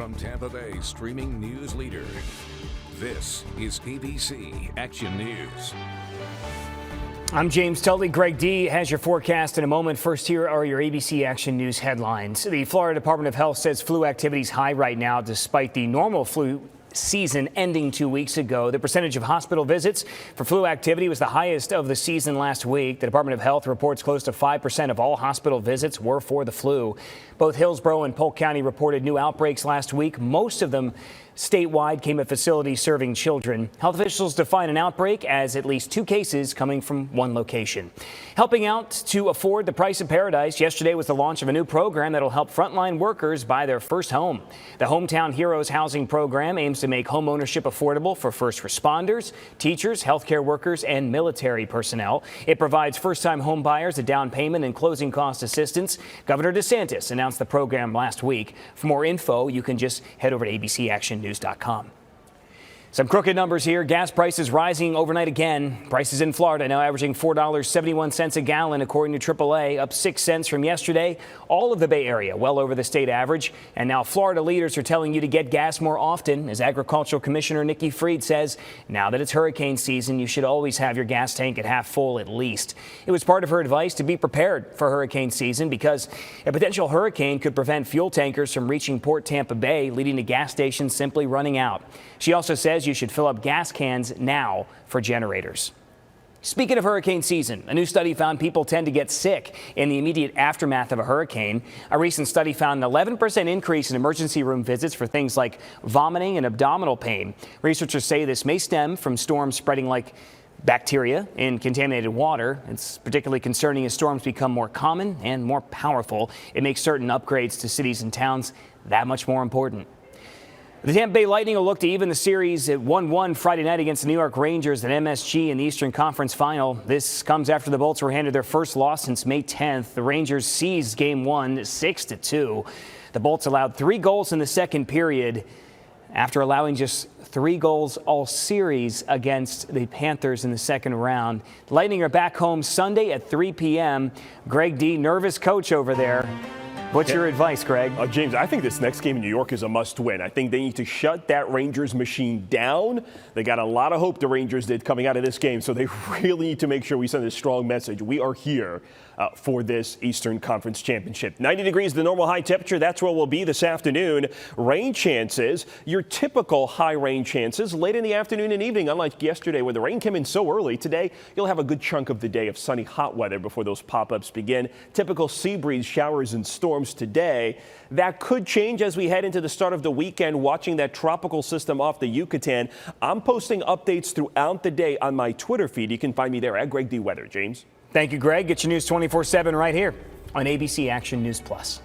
from Tampa Bay streaming news leader. This is ABC Action News. I'm James Tully. Greg D has your forecast in a moment. First, here are your ABC Action News headlines. The Florida Department of Health says flu activity is high right now despite the normal flu season ending 2 weeks ago. The percentage of hospital visits for flu activity was the highest of the season last week. The Department of Health reports close to 5% of all hospital visits were for the flu. Both Hillsborough and Polk County reported new outbreaks last week. Most of them statewide came at facilities serving children. Health officials define an outbreak as at least 2 cases coming from one location. Helping out to afford the price of paradise, yesterday was the launch of a new program that'll help frontline workers buy their first home. The Hometown Heroes housing program aims to make home ownership affordable for first responders, teachers, healthcare workers, and military personnel. It provides first-time home buyers a down payment and closing cost assistance. Governor DeSantis announced the program last week. For more info, you can just head over to abcactionnews.com. Some crooked numbers here. Gas prices rising overnight again. Prices in Florida now averaging $4.71 a gallon, according to AAA, up 6 cents from yesterday. All of the Bay Area well over the state average. And now Florida leaders are telling you to get gas more often. As Agricultural Commissioner Nikki Fried says, now that it's hurricane season, you should always have your gas tank at half full at least. It was part of her advice to be prepared for hurricane season because a potential hurricane could prevent fuel tankers from reaching Port Tampa Bay, leading to gas stations simply running out. She also says you should fill up gas cans now for generators. Speaking of hurricane season, a new study found people tend to get sick in the immediate aftermath of a hurricane. A recent study found an 11% increase in emergency room visits for things like vomiting and abdominal pain. Researchers say this may stem from storms spreading like bacteria in contaminated water. It's particularly concerning as storms become more common and more powerful. It makes certain upgrades to cities and towns that much more important. The Tampa Bay Lightning will look to even the series at 1-1 Friday night against the New York Rangers at MSG in the Eastern Conference Final. This comes after the Bolts were handed their first loss since May 10th. The Rangers seized Game 1 6-2. The Bolts allowed 3 goals in the second period after allowing just 3 goals all series against the Panthers in the second round. The Lightning are back home Sunday at 3 p.m. Greg D, nervous coach over there. What's your advice, Greg? James, I think this next game in New York is a must-win. I think they need to shut that Rangers machine down. They got a lot of hope, the Rangers did, coming out of this game, so they really need to make sure we send a strong message. We are here for this Eastern Conference Championship. 90 degrees, the normal high temperature. That's where we'll be this afternoon. Rain chances, your typical high rain chances late in the afternoon and evening, unlike yesterday where the rain came in so early. Today, you'll have a good chunk of the day of sunny, hot weather before those pop-ups begin. Typical sea breeze showers and storms today. That could change as we head into the start of the weekend, watching that tropical system off the Yucatan. I'm posting updates throughout the day on my Twitter feed. You can find me there at Greg D Weather. James. Thank you, Greg. Get your news 24/7 right here on ABC Action News Plus.